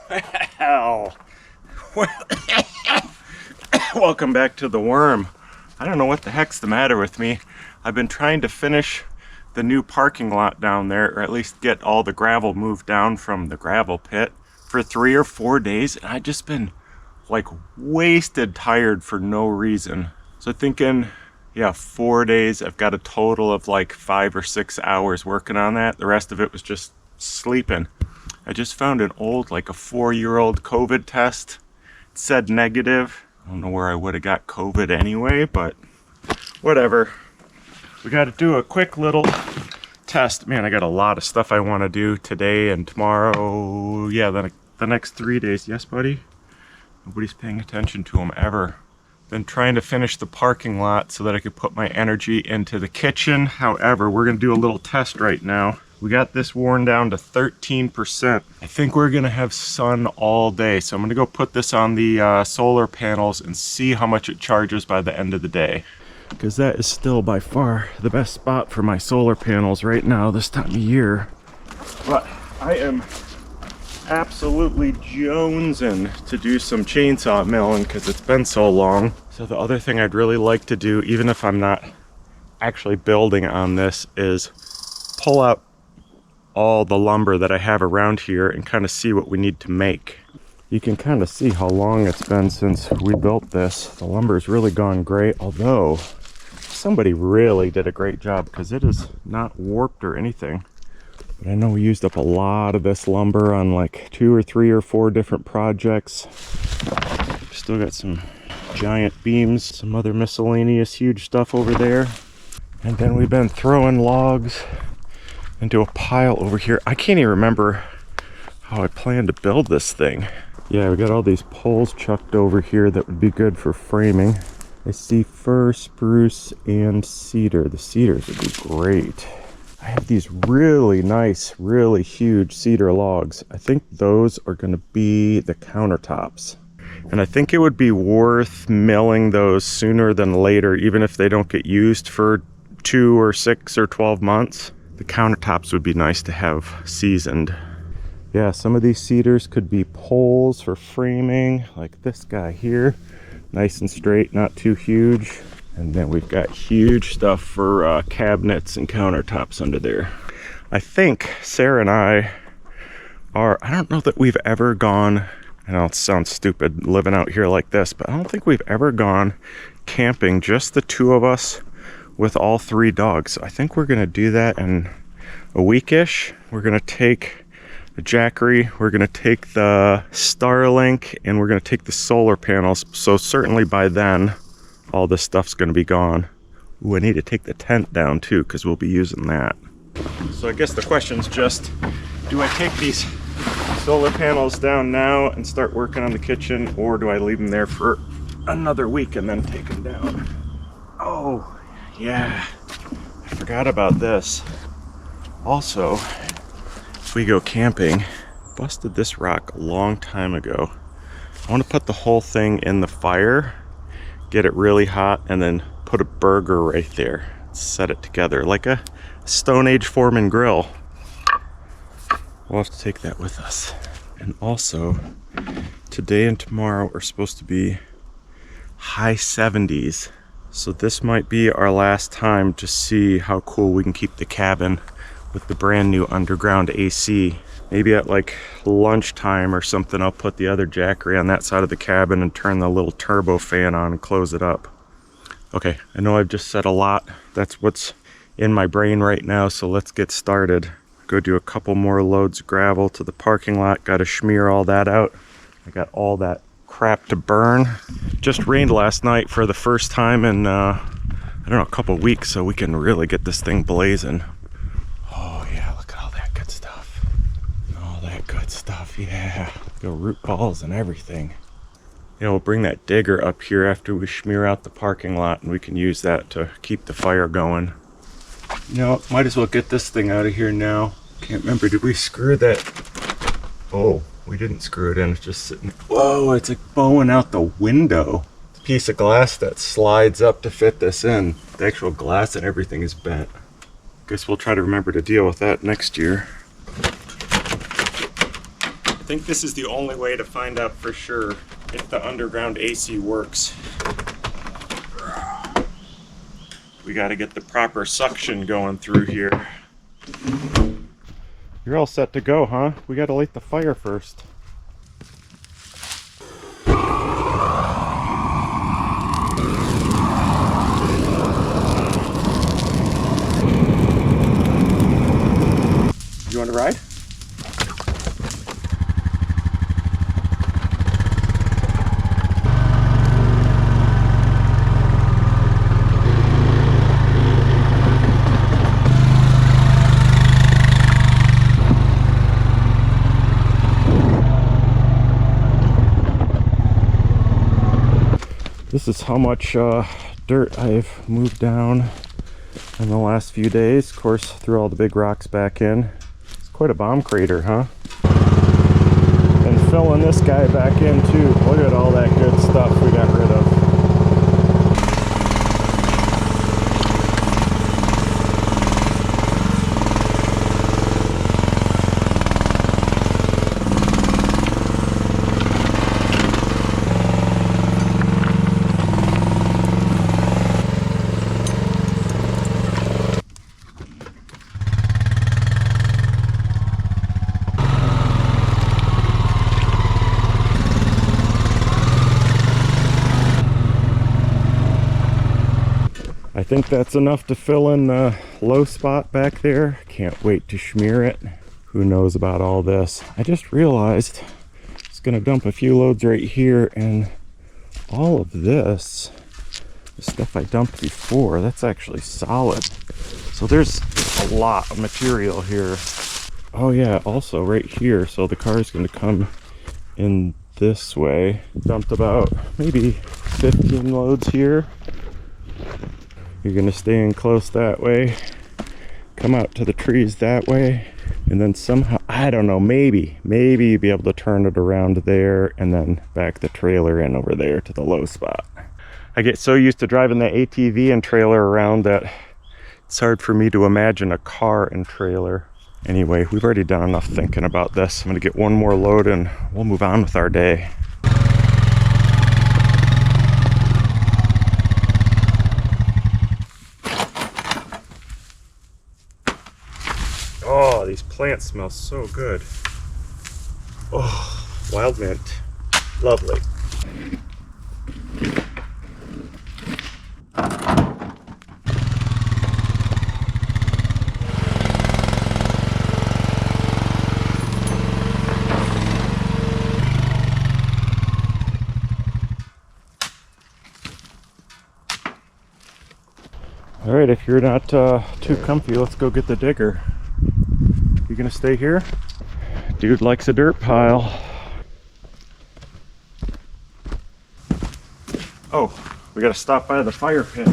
Hell. Welcome back to the worm. I don't know what the heck's the matter with me. I've been trying to finish the new parking lot down there, or at least get all the gravel moved down from the gravel pit for 3 or 4 days, and I've just been like wasted tired for no reason. So thinking, yeah, 4 days. I've got a total of like 5 or 6 hours working on that. The rest of it was just sleeping. I just found an old, like a 4-year-old COVID test. It said negative. I don't know where I would have got COVID anyway, but whatever. We got to do a quick little test. Man, I got a lot of stuff I want to do today and tomorrow. Yeah, the next 3 days. Yes, buddy? Nobody's paying attention to them ever. Been trying to finish the parking lot so that I could put my energy into the kitchen. However, we're going to do a little test right now. We got this worn down to 13%. I think we're gonna have sun all day. So I'm gonna go put this on the solar panels and see how much it charges by the end of the day. Because that is still by far the best spot for my solar panels right now this time of year. But I am absolutely jonesing to do some chainsaw milling because it's been so long. So the other thing I'd really like to do, even if I'm not actually building on this, is pull out all the lumber that I have around here and kind of see what we need to make. You can kind of see how long it's been since we built this. The lumber's really gone gray, although somebody really did a great job because it is not warped or anything. But I know we used up a lot of this lumber on like 2 or 3 or 4 different projects. Still got some giant beams, some other miscellaneous huge stuff over there. And then we've been throwing logs into a pile over here. I can't even remember how I plan to build this thing. Yeah, we got all these poles chucked over here that would be good for framing. I see fir, spruce, and cedar. The cedars would be great. I have these really nice, really huge cedar logs. I think those are going to be the countertops. And I think it would be worth milling those sooner than later, even if they don't get used for 2 or 6 or 12 months. The countertops would be nice to have seasoned. Yeah, some of these cedars could be poles for framing, like this guy here. Nice and straight, not too huge. And then we've got huge stuff for cabinets and countertops under there. I think Sarah and I don't know that we've ever gone, I know it sounds stupid living out here like this, but I don't think we've ever gone camping, just the 2 of us, with all 3 dogs. I think we're gonna do that in a weekish. We're gonna take the Jackery, we're gonna take the Starlink, and we're gonna take the solar panels. So certainly by then, all this stuff's gonna be gone. Ooh, I need to take the tent down too, because we'll be using that. So I guess the question's just, do I take these solar panels down now and start working on the kitchen, or do I leave them there for another week and then take them down? Oh, yeah, I forgot about this. Also, if we go camping, busted this rock a long time ago. I want to put the whole thing in the fire, get it really hot, and then put a burger right there. Set it together like a Stone Age Foreman grill. We'll have to take that with us. And also, today and tomorrow are supposed to be high 70s. So this might be our last time to see how cool we can keep the cabin with the brand new underground AC. Maybe at like lunchtime or something, I'll put the other Jackery on that side of the cabin and turn the little turbo fan on and close it up. Okay, I know I've just said a lot. That's what's in my brain right now, so let's get started. Go do a couple more loads of gravel to the parking lot. Got to smear all that out. I got all that crap to burn. Just rained last night for the first time in I don't know, a couple weeks, so we can really get this thing blazing. Oh yeah, look at all that good stuff. All that good stuff, yeah. Go root balls and everything. Yeah, we'll bring that digger up here after we smear out the parking lot, and we can use that to keep the fire going. You know, might as well get this thing out of here now. Can't remember, did we screw that? Oh, we didn't screw it in, it's just sitting. Whoa, it's like bowing out the window. It's a piece of glass that slides up to fit this in. The actual glass and everything is bent. Guess we'll try to remember to deal with that next year. think this is the only way to find out for sure if the underground AC works. We got to get the proper suction going through here. You're all set to go, huh? We got to light the fire first. You want to ride? This is how much dirt I've moved down in the last few days. Of course, threw all the big rocks back in. It's quite a bomb crater, huh? And filling this guy back in too. Look at all that good stuff we got rid of. I think that's enough to fill in the low spot back there. Can't wait to smear it. Who knows about all this? I just realized it's gonna dump a few loads right here, and all of this, the stuff I dumped before, that's actually solid. So there's a lot of material here. Oh yeah, also right here, so the car's gonna come in this way. Dumped about maybe 15 loads here. You're gonna stay in close that way, come out to the trees that way, and then somehow, I don't know, maybe you'll be able to turn it around there and then back the trailer in over there to the low spot. I get so used to driving the ATV and trailer around that it's hard for me to imagine a car and trailer. Anyway, we've already done enough thinking about this. I'm gonna get one more load and we'll move on with our day. Oh, these plants smell so good. Oh, wild mint. Lovely. All right, if you're not too comfy, let's go get the digger. You gonna stay here? Dude likes a dirt pile. Oh, we gotta stop by the fire pit.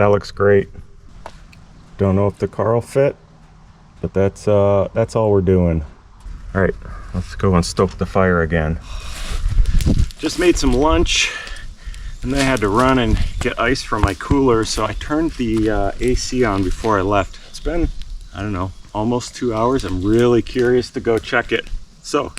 That looks great. Don't know if the car will fit, but that's all we're doing. All right, let's go and stoke the fire again. Just made some lunch, and then I had to run and get ice from my cooler, so I turned the AC on before I left. It's been, I don't know, almost 2 hours. I'm really curious to go check it. So,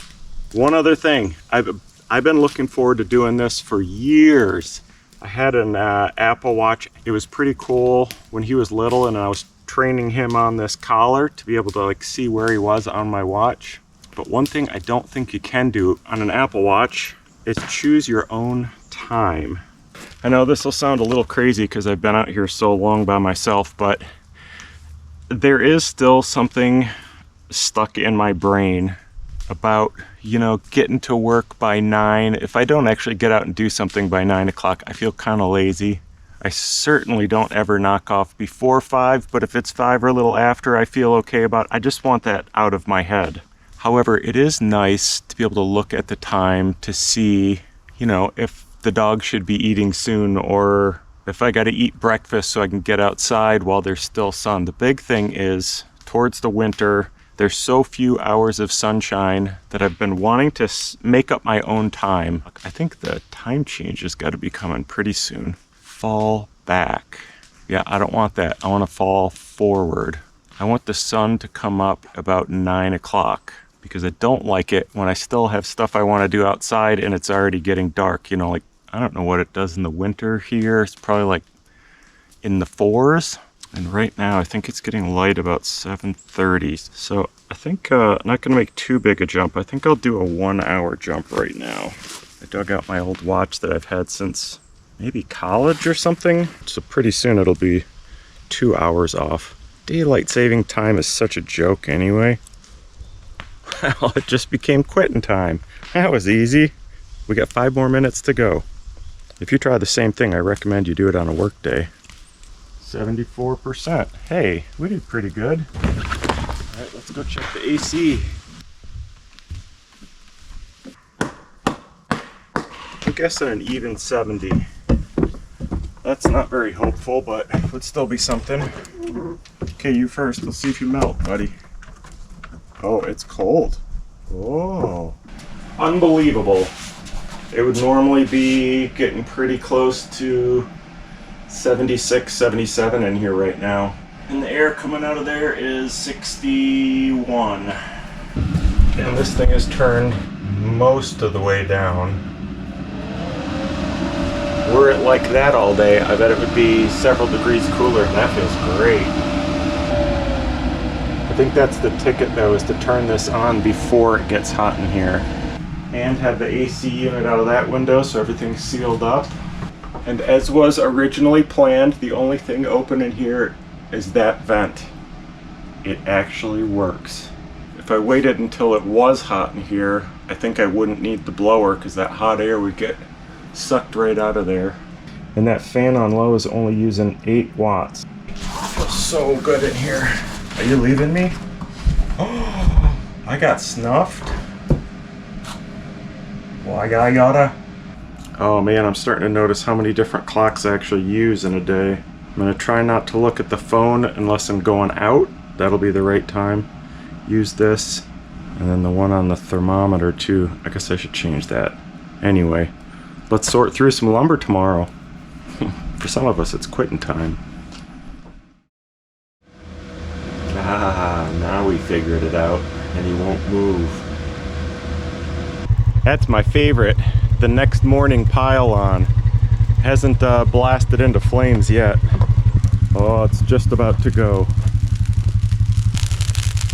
one other thing. I've been looking forward to doing this for years. I had an Apple Watch. It was pretty cool when he was little, and I was training him on this collar to be able to like see where he was on my watch. But one thing I don't think you can do on an Apple Watch is choose your own time. I know this will sound a little crazy because I've been out here so long by myself, but there is still something stuck in my brain about, you know, getting to work by 9. If I don't actually get out and do something by 9 o'clock, I feel kind of lazy. I certainly don't ever knock off before 5, but if it's 5 or a little after, I feel okay about it. I just want that out of my head. However, it is nice to be able to look at the time to see, you know, if the dog should be eating soon, or if I got to eat breakfast so I can get outside while there's still sun. The big thing is, towards the winter, there's so few hours of sunshine that I've been wanting to make up my own time. I think the time change has got to be coming pretty soon. Fall back. Yeah, I don't want that. I want to fall forward. I want the sun to come up about 9 o'clock. Because I don't like it when I still have stuff I want to do outside and it's already getting dark. You know, like, I don't know what it does in the winter here. It's probably like in the 4s. And right now, I think it's getting light about 7:30. So I think I'm not going to make too big a jump. I think I'll do a 1-hour jump right now. I dug out my old watch that I've had since maybe college or something. So pretty soon it'll be 2 hours off. Daylight saving time is such a joke anyway. Well, it just became quitting time. That was easy. We got 5 more minutes to go. If you try the same thing, I recommend you do it on a work day. 74%. Hey, we did pretty good. All right, let's go check the AC. I'm guessing an even 70. That's not very hopeful, but it would still be something. Okay, you first. Let's see if you melt, buddy. Oh, it's cold. Oh, unbelievable. It would normally be getting pretty close to 76, 77 in here right now. And the air coming out of there is 61. And this thing is turned most of the way down. Were it like that all day, I bet it would be several degrees cooler, and that feels great. I think that's the ticket though, is to turn this on before it gets hot in here. And have the AC unit out of that window so everything's sealed up. And as was originally planned, the only thing open in here is that vent. It actually works. If I waited until it was hot in here, I think I wouldn't need the blower because that hot air would get sucked right out of there. And that fan on low is only using 8 watts. It feels so good in here. Are you leaving me? Oh, I got snuffed. Well, I gotta. Oh man, I'm starting to notice how many different clocks I actually use in a day. I'm gonna try not to look at the phone unless I'm going out. That'll be the right time. Use this, and then the one on the thermometer too. I guess I should change that. Anyway, let's sort through some lumber tomorrow. For some of us, it's quitting time. Ah, now we figured it out, and he won't move. That's my favorite, the next morning pile on. Hasn't blasted into flames yet. Oh, it's just about to go.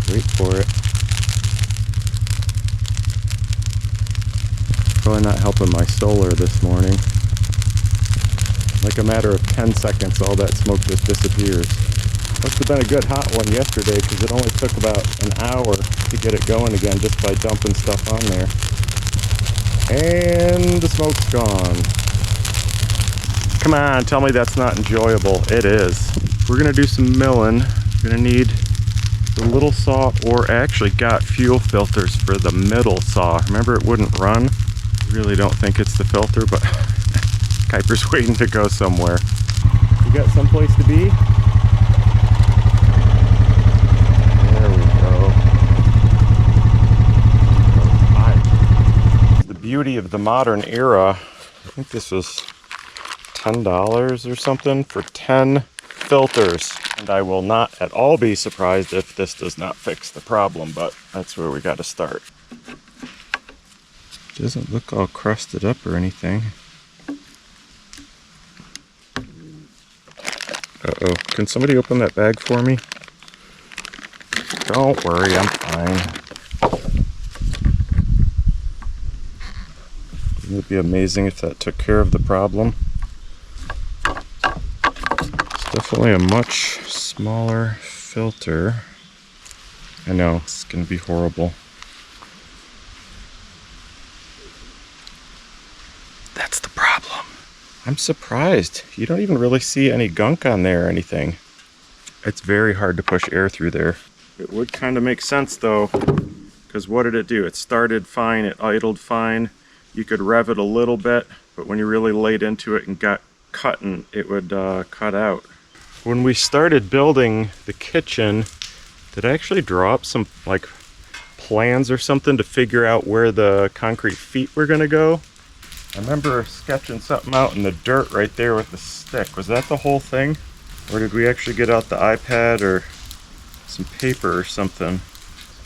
Wait for it. Probably not helping my solar this morning. Like a matter of 10 seconds, all that smoke just disappears. Must have been a good hot one yesterday because it only took about an hour to get it going again just by dumping stuff on there. And the smoke's gone. Come on, tell me that's not enjoyable. It is. We're gonna do some milling. We're gonna need the little saw, or actually got fuel filters for the middle saw. Remember, it wouldn't run. Really don't think it's the filter, but Kuiper's waiting to go somewhere. You got someplace to be? There we go. The beauty of the modern era, I think this was $10 or something for 10 filters. And I will not at all be surprised if this does not fix the problem, but that's where we got to start. Doesn't look all crusted up or anything. Uh-oh, can somebody open that bag for me? Don't worry, I'm fine. It would be amazing if that took care of the problem. It's definitely a much smaller filter. I know, it's gonna be horrible. That's the problem. I'm surprised. You don't even really see any gunk on there or anything. It's very hard to push air through there. It would kind of make sense though, because what did it do? It started fine, it idled fine. You could rev it a little bit, but when you really laid into it and got cutting, it would cut out. When we started building the kitchen, did I actually draw up some like plans or something to figure out where the concrete feet were gonna go? I remember sketching something out in the dirt right there with the stick. Was that the whole thing? Or did we actually get out the iPad or some paper or something?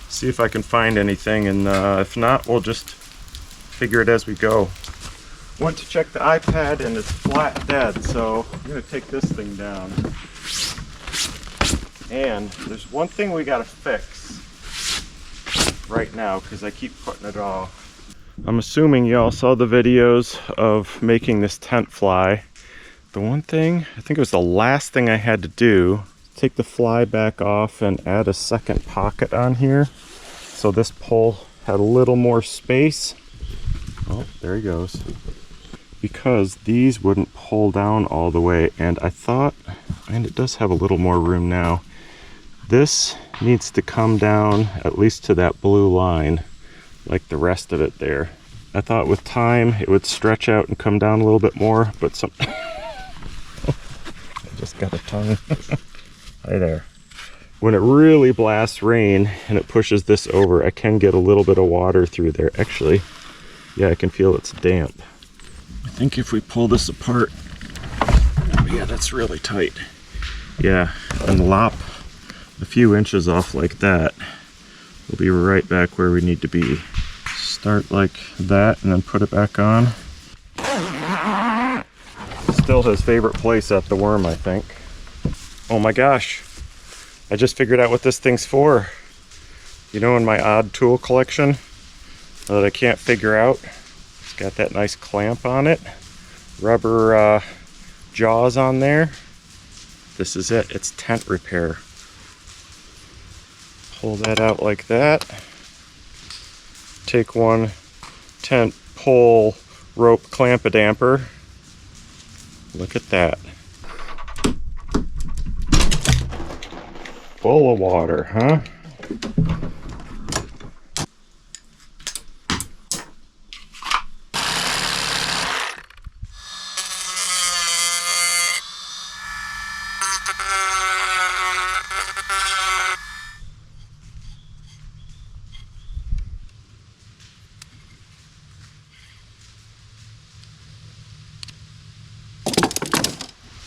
See if I can find anything, and if not, we'll just figure it as we go. Went to check the iPad and it's flat dead, so I'm gonna take this thing down. And there's one thing we gotta fix right now because I keep putting it off. I'm assuming y'all saw the videos of making this tent fly. The one thing, I think it was the last thing I had to do, take the fly back off and add a second pocket on here. So this pole had a little more space. Oh, there he goes. Because these wouldn't pull down all the way, and I thought, and it does have a little more room now, this needs to come down at least to that blue line, like the rest of it there. I thought with time it would stretch out and come down a little bit more, but some I just got a tongue. Hi there. When it really blasts rain and it pushes this over, I can get a little bit of water through there. Actually, yeah, I can feel it's damp. I think if we pull this apart, oh yeah, that's really tight. Yeah, and lop a few inches off like that, we'll be right back where we need to be. Start like that and then put it back on. Still his favorite place at the worm, I think. Oh my gosh, I just figured out what this thing's for. You know, in my odd tool collection that I can't figure out, it's got that nice clamp on it, rubber jaws on there. This is it, it's tent repair. Pull that out like that. Take one tent pole rope clamp-a-damper. Look at that. Full of water, huh?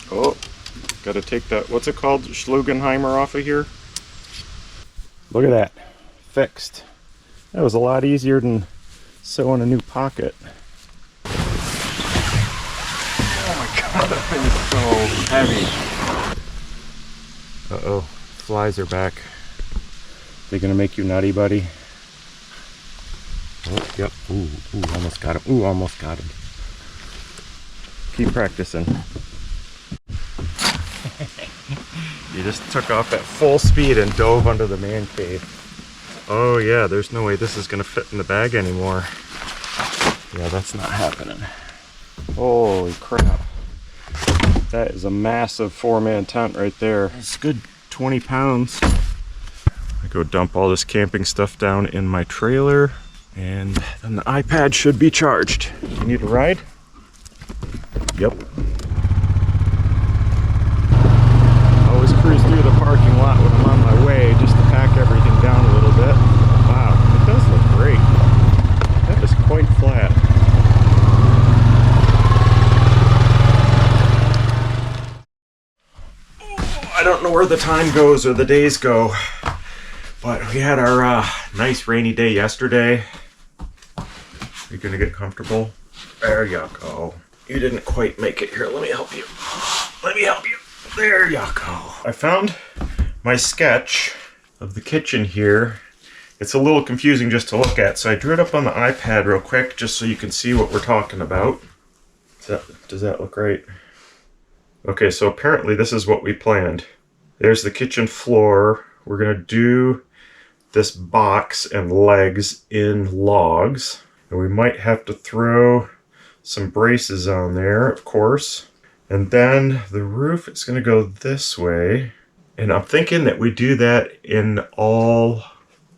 Oh, gotta take that, what's it called, Schlugenheimer off of here. Look at that, fixed. That was a lot easier than sewing a new pocket. Oh my god, that thing is so heavy. Uh-oh, flies are back. They gonna make you nutty, buddy? Oh, yep, ooh, almost got him, ooh, almost got him. Keep practicing. You just took off at full speed and dove under the man cave. Oh yeah, there's no way this is gonna fit in the bag anymore. Yeah, that's not happening. Holy crap. That is a massive 4-man tent right there. It's a good 20 pounds. I go dump all this camping stuff down in my trailer, and then the iPad should be charged. You need a ride? Yep. parking lot when I'm on my way, just to pack everything down a little bit. Wow, it does look great. That is quite flat. I don't know where the time goes or the days go, but we had our nice rainy day yesterday. Are you gonna get comfortable? There you go. You didn't quite make it. Here, let me help you. Let me help you. There you go. I found my sketch of the kitchen here. It's a little confusing just to look at, so I drew it up on the iPad real quick just so you can see what we're talking about. Does that look right? Okay, so apparently this is what we planned. There's the kitchen floor. We're gonna do this box and legs in logs. And we might have to throw some braces on there, of course. And then the roof is gonna go this way. And I'm thinking that we do that in all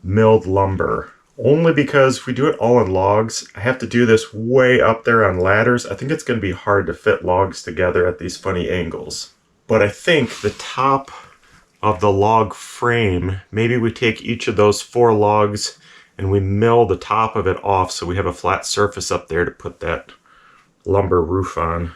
milled lumber. Only because if we do it all in logs, I have to do this way up there on ladders. I think it's gonna be hard to fit logs together at these funny angles. But I think the top of the log frame, maybe we take each of those 4 logs and we mill the top of it off so we have a flat surface up there to put that lumber roof on.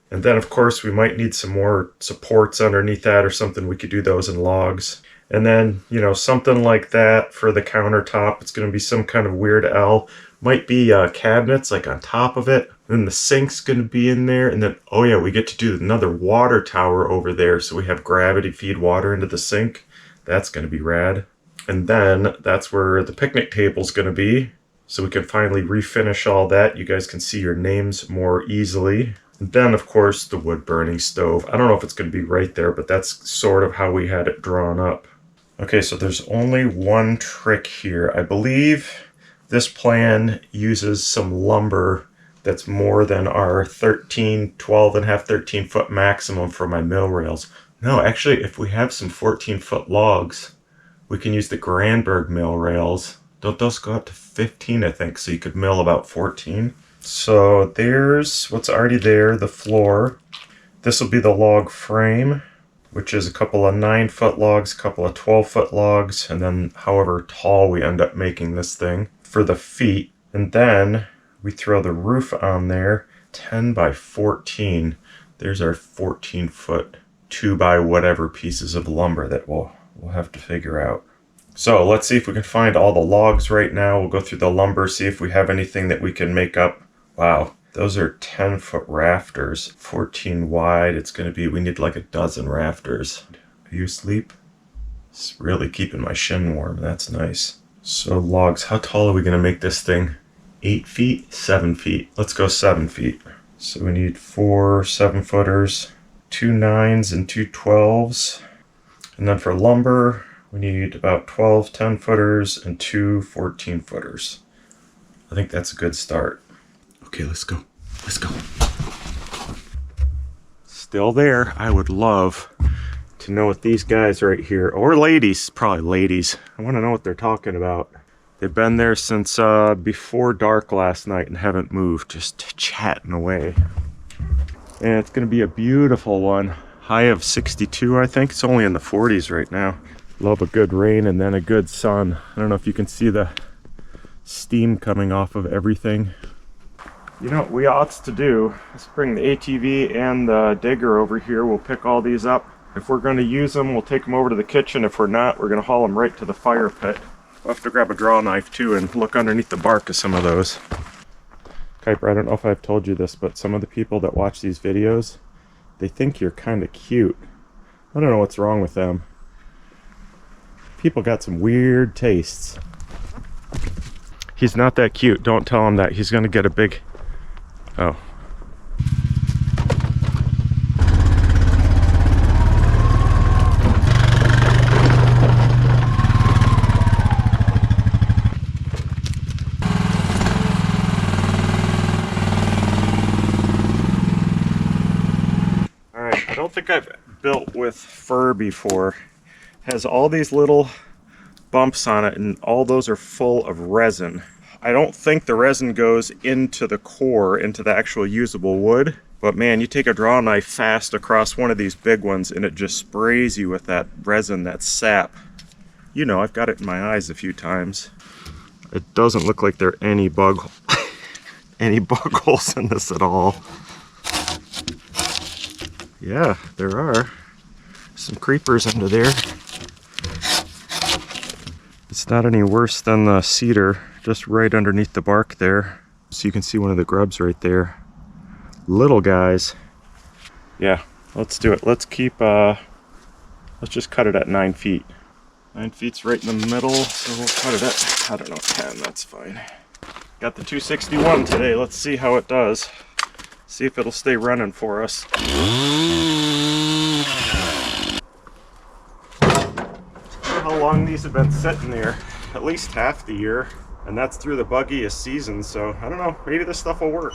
And then of course we might need some more supports underneath that or something. We could do those in logs. And then, you know, something like that for the countertop. It's going to be some kind of weird L. Might be cabinets like on top of it. Then the sink's going to be in there. And then, oh yeah, we get to do another water tower over there. So we have gravity feed water into the sink. That's going to be rad. And then that's where the picnic table's going to be. So we can finally refinish all that. You guys can see your names more easily. And then, of course, the wood-burning stove. I don't know if it's going to be right there, but that's sort of how we had it drawn up. Okay, so there's only one trick here. I believe this plan uses some lumber that's more than our 13 foot maximum for my mill rails. No, actually, if we have some 14-foot logs, we can use the Granberg mill rails. Don't those go up to 15, I think, so you could mill about 14. So there's what's already there, the floor. This will be the log frame, which is a couple of 9-foot logs, a couple of 12-foot logs, and then however tall we end up making this thing for the feet. And then we throw the roof on there, 10 by 14. There's our 14-foot 2 by whatever pieces of lumber that we'll have to figure out. So let's see if we can find all the logs right now. We'll go through the lumber, see if we have anything that we can make up. Wow, those are 10-foot rafters, 14 wide. It's going to be, we need like a dozen rafters. Are you asleep? It's really keeping my shin warm. That's nice. So logs, how tall are we going to make this thing? 8 feet? 7 feet. Let's go 7 feet. So we need 4 7-footers, 2 9s and 2 12s. And then for lumber, we need about 12 10-footers and 2 14-footers. I think that's a good start. Okay, let's go. Let's go. Still there. I would love to know what these guys right here, or ladies, probably ladies. I want to know what they're talking about. They've been there since before dark last night and haven't moved, just chatting away. And it's going to be a beautiful one. High of 62, I think. It's only in the 40s right now. Love a good rain and then a good sun. I don't know if you can see the steam coming off of everything. You know what we ought to do? Let's bring the ATV and the digger over here. We'll pick all these up. If we're going to use them, we'll take them over to the kitchen. If we're not, we're going to haul them right to the fire pit. We'll have to grab a draw knife too and look underneath the bark of some of those. Kuiper, I don't know if I've told you this, but some of the people that watch these videos, they think you're kind of cute. I don't know what's wrong with them. People got some weird tastes. He's not that cute. Don't tell him that. He's going to get a big... Oh. Alright, I don't think I've built with fir before. Has all these little bumps on it, and all those are full of resin. I don't think the resin goes into the core, into the actual usable wood, But man, you take a draw knife fast across one of these big ones and it just sprays you with that resin, that sap. You know, I've got it in my eyes a few times. It doesn't look like there are any bug holes in this at all. Yeah, there are some creepers under there. It's not any worse than the cedar, just right underneath the bark there. So you can see one of the grubs right there. Little guys. Yeah, let's do it. Let's keep, let's just cut it at 9 feet. 9 feet's right in the middle, so we'll cut it at, I don't know, 10, that's fine. Got the 261 today, let's see how it does. See if it'll stay running for us. How long these have been sitting there? At least half the year, and that's through the buggiest season, so I don't know, maybe this stuff will work.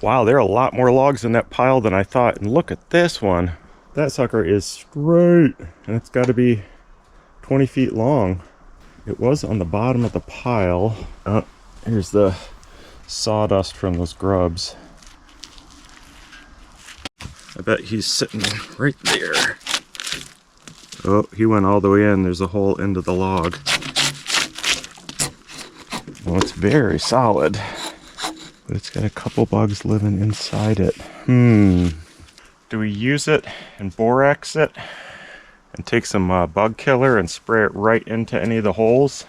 Wow, there are a lot more logs in that pile than I thought. And look at this one. That sucker is straight. And it's got to be 20 feet long. It was on the bottom of the pile. Oh, here's the sawdust from those grubs. I bet he's sitting right there. Oh, he went all the way in. There's a hole into the log. Well, it's very solid. But it's got a couple bugs living inside it. Do we use it and borax it and take some bug killer and spray it right into any of the holes?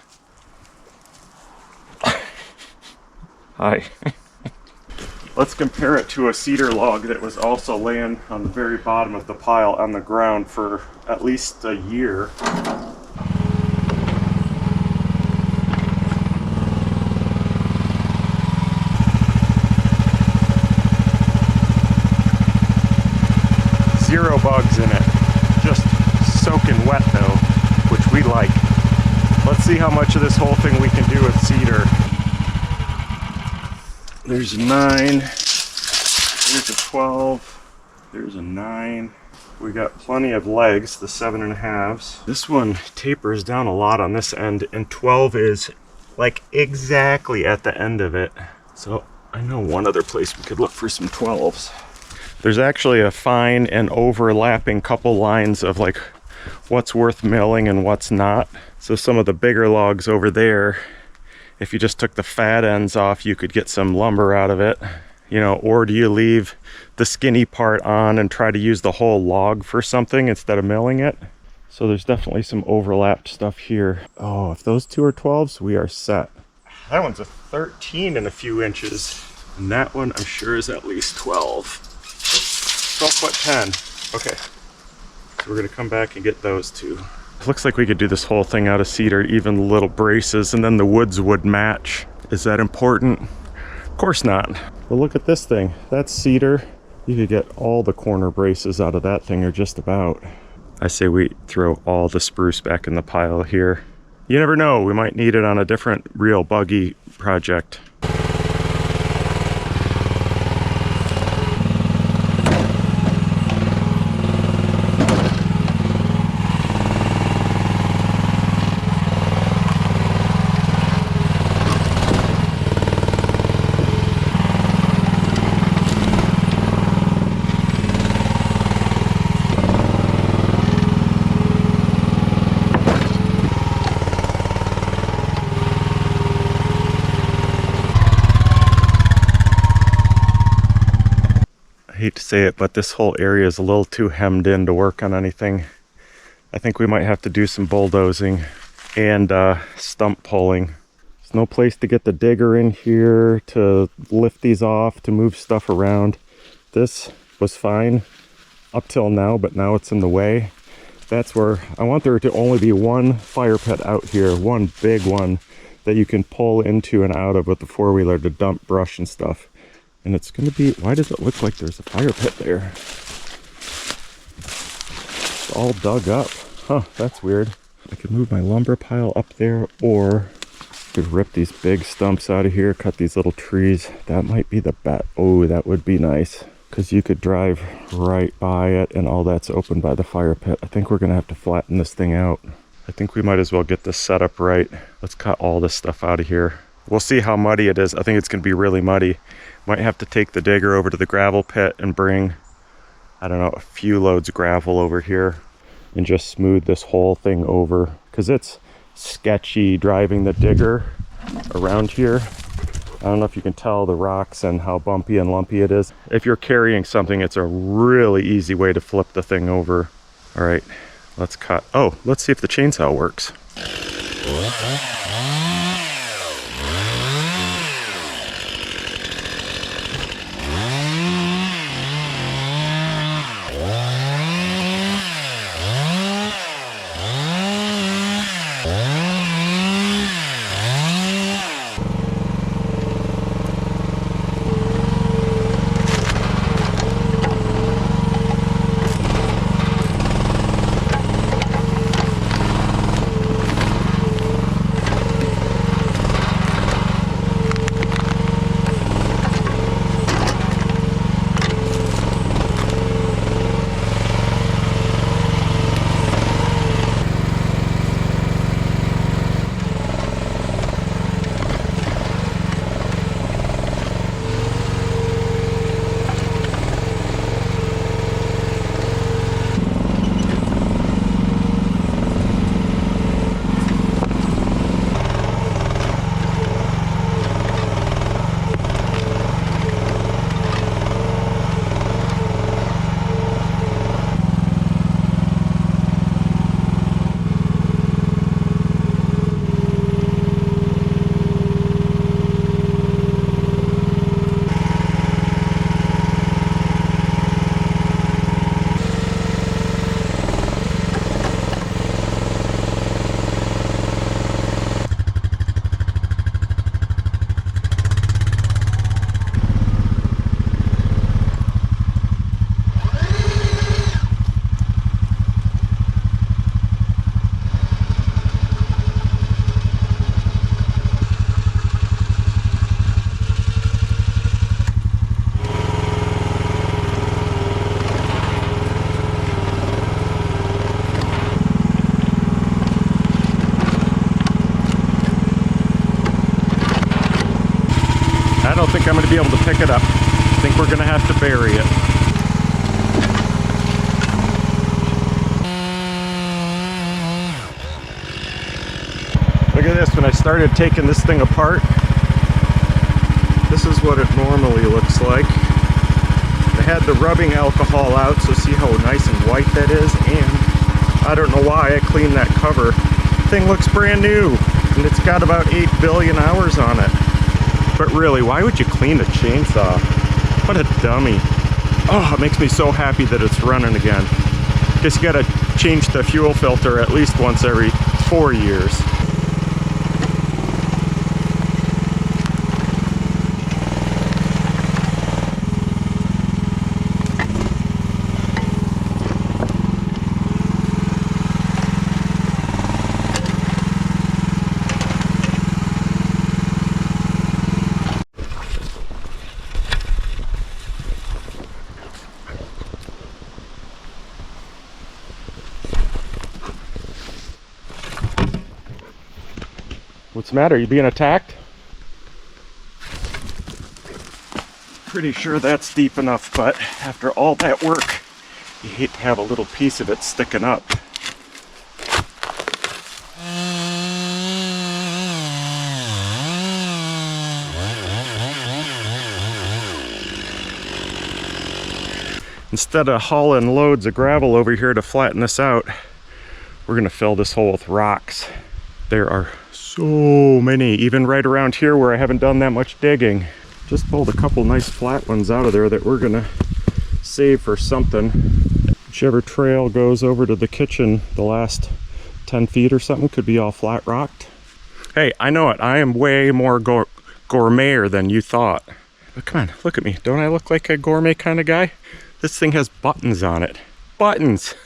Hi. Let's compare it to a cedar log that was also laying on the very bottom of the pile on the ground for at least a year. Zero bugs in it, just soaking wet though, which we like. Let's see how much of this whole thing we can do with cedar. There's a 9, there's a 12, there's a 9. We got plenty of legs, the 7.5s. This one tapers down a lot on this end, and 12 is like exactly at the end of it. So I know one other place we could look for some 12s. There's actually a fine and overlapping couple lines of like what's worth milling and what's not. So some of the bigger logs over there, if you just took the fat ends off, you could get some lumber out of it, you know, or do you leave the skinny part on and try to use the whole log for something instead of milling it? So there's definitely some overlapped stuff here. Oh, if those two are 12s, we are set. That one's a 13 and a few inches. And that one I'm sure is at least 12. 12 foot 10. Okay. So we're gonna come back and get those two. It looks like we could do this whole thing out of cedar, even little braces, and then the woods would match. Is that important? Of course not. Well, look at this thing. That's cedar. You could get all the corner braces out of that thing, or just about. I say we throw all the spruce back in the pile here. You never know, we might need it on a different real buggy project. I hate to say it, but this whole area is a little too hemmed in to work on anything. I think we might have to do some bulldozing and stump pulling. There's no place to get the digger in here to lift these off, to move stuff around. This was fine up till now, but now it's in the way. That's where I want there to only be one fire pit out here, one big one that you can pull into and out of with the four-wheeler to dump brush and stuff. And it's going to be, why does it look like there's a fire pit there? It's all dug up. Huh, that's weird. I could move my lumber pile up there, or Could rip these big stumps out of here, cut these little trees. That might be the bet. Oh, that would be nice, because you could drive right by it and all that's open by the fire pit. I think we're gonna have to flatten this thing out. I think we might as well get this set up right. Let's cut all this stuff out of here. We'll see how muddy it is. I think it's gonna be really muddy. Might have to take the digger over to the gravel pit and bring, I don't know, a few loads of gravel over here and just smooth this whole thing over, because it's sketchy driving the digger around here. I don't know if you can tell the rocks and how bumpy and lumpy it is. If you're carrying something, it's a really easy way to flip the thing over. All right, let's cut. Oh, let's see if the chainsaw works. I don't think I'm going to be able to pick it up. I think we're going to have to bury it. Look at this. When I started taking this thing apart, this is what it normally looks like. I had the rubbing alcohol out, so see how nice and white that is. And I don't know why I cleaned that cover. The thing looks brand new, and it's got about 8 billion hours on it. But really, why would you clean a chainsaw? What a dummy. Oh, it makes me so happy that it's running again. Guess you gotta change the fuel filter at least once every 4 years. What's the matter? You being attacked? Pretty sure that's deep enough, but after all that work, you hate to have a little piece of it sticking up. Instead of hauling loads of gravel over here to flatten this out, we're gonna fill this hole with rocks. There are so many, even right around here where I haven't done that much digging. Just pulled a couple nice flat ones out of there that we're gonna save for something. Whichever trail goes over to the kitchen, the last 10 feet or something, could be all flat rocked. Hey, I know it, I am way more gourmet than you thought. But come on, look at me. Don't I look like a gourmet kind of guy? This thing has buttons on it. Buttons!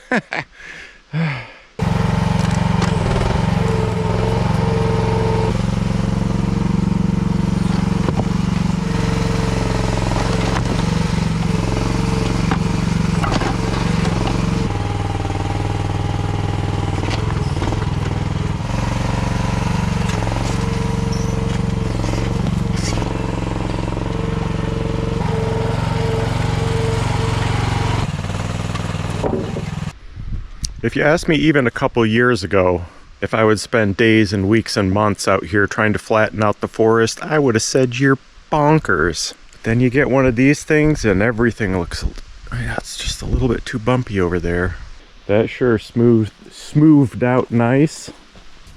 If you asked me even a couple years ago if I would spend days and weeks and months out here trying to flatten out the forest, I would have said you're bonkers. Then you get one of these things and everything looks, yeah, it's just a little bit too bumpy over there. That sure smoothed out nice.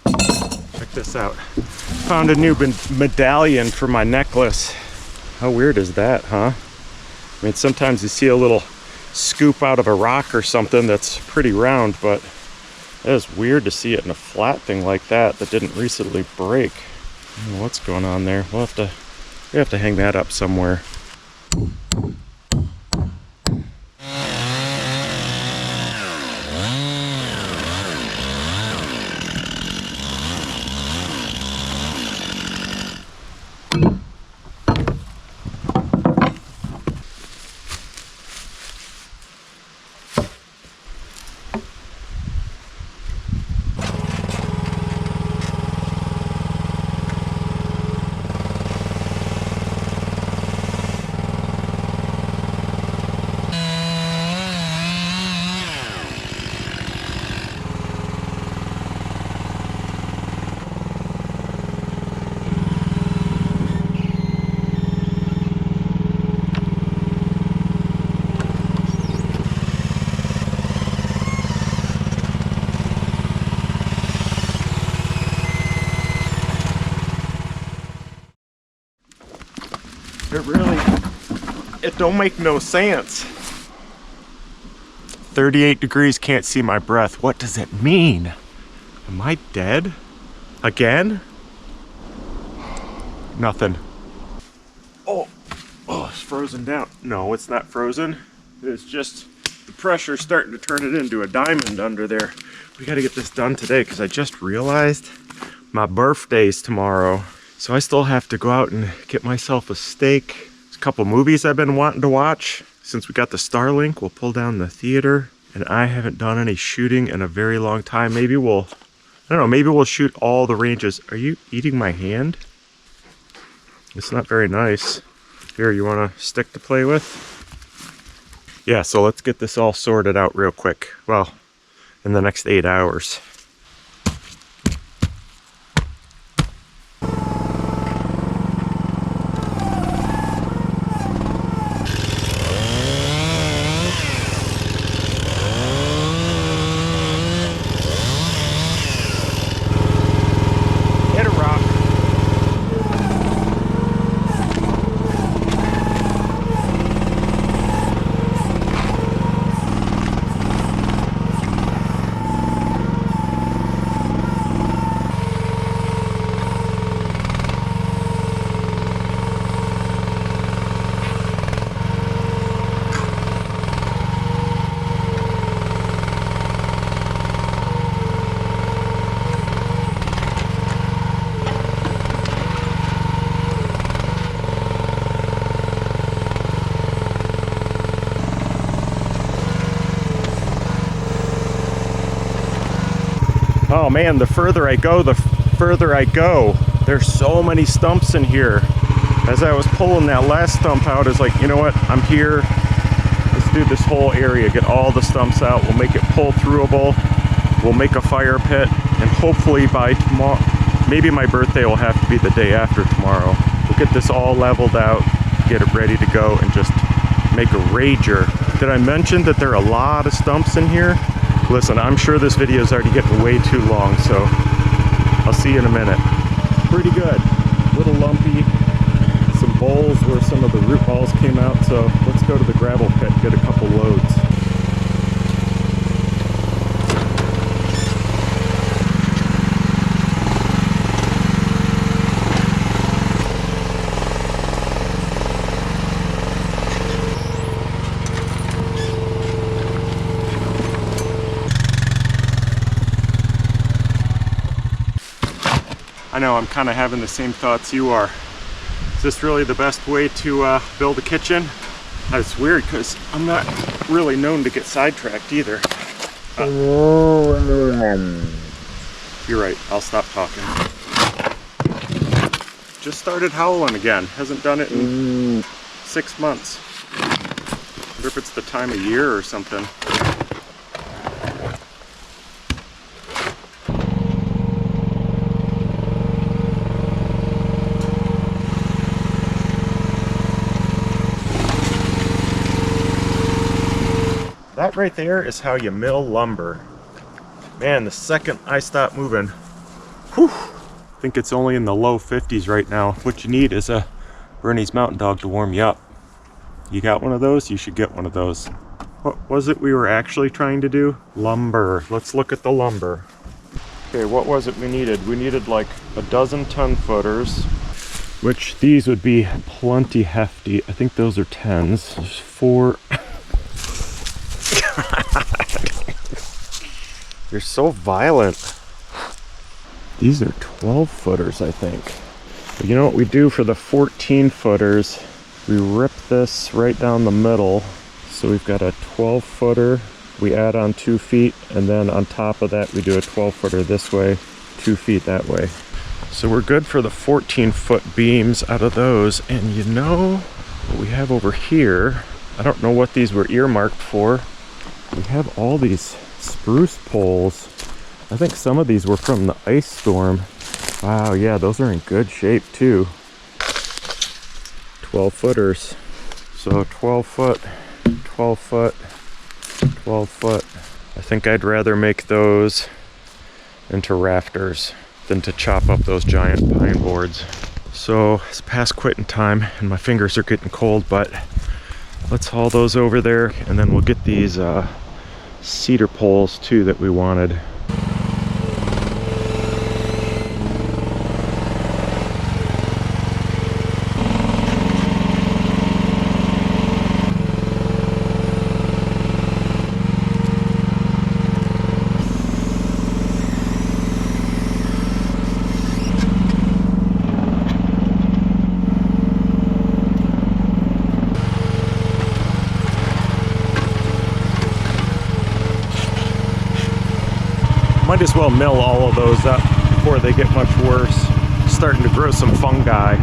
Check this out. Found a new medallion for my necklace. How weird is that, huh? I mean, sometimes you see a little scoop out of a rock or something that's pretty round, but it is weird to see it in a flat thing like that didn't recently break. I don't know what's going on there. We have to hang that up somewhere. It don't make no sense. 38 degrees, can't see my breath. What does it mean? Am I dead? Again? Nothing. Oh, it's frozen down. No, it's not frozen. It's just the pressure starting to turn it into a diamond under there. We gotta get this done today because I just realized my birthday's tomorrow. So I still have to go out and get myself a steak. There's a couple movies I've been wanting to watch. Since we got the Starlink, we'll pull down the theater. And I haven't done any shooting in a very long time. Maybe we'll shoot all the ranges. Are you eating my hand? It's not very nice. Here, you want a stick to play with? Yeah, so let's get this all sorted out real quick. Well, in the next 8 hours. Oh man, the further I go, the further I go. There's so many stumps in here. As I was pulling that last stump out, it's like, you know what, I'm here. Let's do this whole area, get all the stumps out. We'll make it pull-throughable. We'll make a fire pit, and hopefully by tomorrow, maybe my birthday will have to be the day after tomorrow. We'll get this all leveled out, get it ready to go, and just make a rager. Did I mention that there are a lot of stumps in here? Listen, I'm sure this video is already getting way too long, so I'll see you in a minute. Pretty good. A little lumpy. Some bowls where some of the root balls came out, so let's go to the gravel pit, get a couple loads. I know, I'm kind of having the same thoughts you are. Is this really the best way to build a kitchen? It's weird because I'm not really known to get sidetracked either. You're right, I'll stop talking. Just started howling again. Hasn't done it in 6 months. I wonder if it's the time of year or something. That right there is how you mill lumber. Man, the second I stop moving, whew, I think it's only in the low 50s right now. What you need is a Bernese Mountain Dog to warm you up. You got one of those? You should get one of those. What was it we were actually trying to do? Lumber. Let's look at the lumber. Okay, what was it we needed? We needed like a dozen 10-footers, which these would be plenty hefty. I think those are 10s. There's 4. You're so violent. These are 12-footers, I think. But you know what we do for the 14-footers? We rip this right down the middle. So we've got a 12-footer. We add on 2 feet, and then on top of that we do a 12-footer this way, 2 feet that way. So we're good for the 14-foot beams out of those. And you know what we have over here? I don't know what these were earmarked for. We have all these spruce poles. I think some of these were from the ice storm. Wow, yeah, those are in good shape too. 12-footers. So 12 foot, 12 foot, 12 foot. I think I'd rather make those into rafters than to chop up those giant pine boards. So it's past quitting time and my fingers are getting cold, but let's haul those over there and then we'll get these cedar poles too that we wanted. Might as well mill all of those up before they get much worse. Starting to grow some fungi.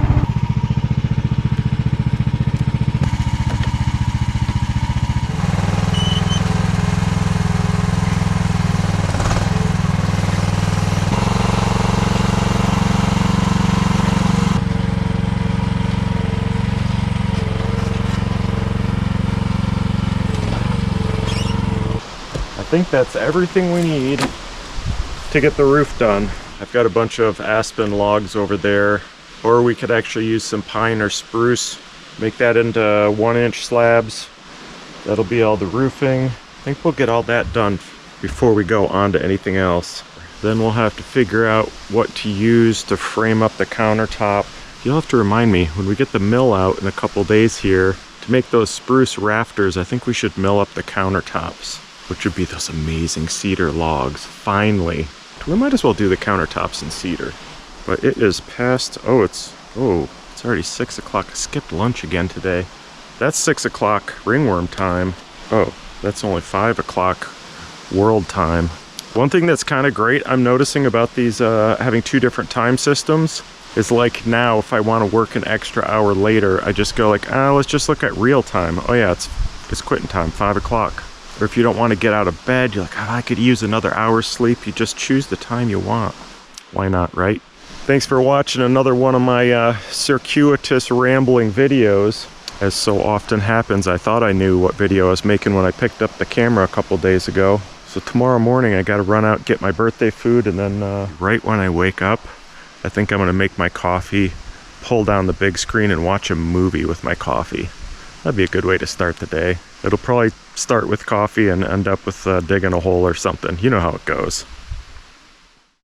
I think that's everything we need to get the roof done. I've got a bunch of aspen logs over there, or we could actually use some pine or spruce, make that into 1-inch slabs. That'll be all the roofing. I think we'll get all that done before we go on to anything else. Then we'll have to figure out what to use to frame up the countertop. You'll have to remind me when we get the mill out in a couple days here to make those spruce rafters. I think we should mill up the countertops, which would be those amazing cedar logs. Finally. We might as well do the countertops in cedar. But it is past, it's already 6 o'clock. I skipped lunch again today. That's 6 o'clock ringworm time. Oh, that's only 5 o'clock world time. One thing that's kind of great I'm noticing about these having 2 different time systems is like now if I want to work an extra hour later, I just go like, let's just look at real time. Oh yeah, it's quitting time, 5 o'clock. Or if you don't want to get out of bed, you're like, I could use another hour's sleep. You just choose the time you want. Why not, right? Thanks for watching another one of my circuitous rambling videos. As so often happens, I thought I knew what video I was making when I picked up the camera a couple days ago. So tomorrow morning I got to run out, get my birthday food, and then right when I wake up, I think I'm going to make my coffee, pull down the big screen, and watch a movie with my coffee. That'd be a good way to start the day. It'll probably start with coffee and end up with digging a hole or something. You know how it goes.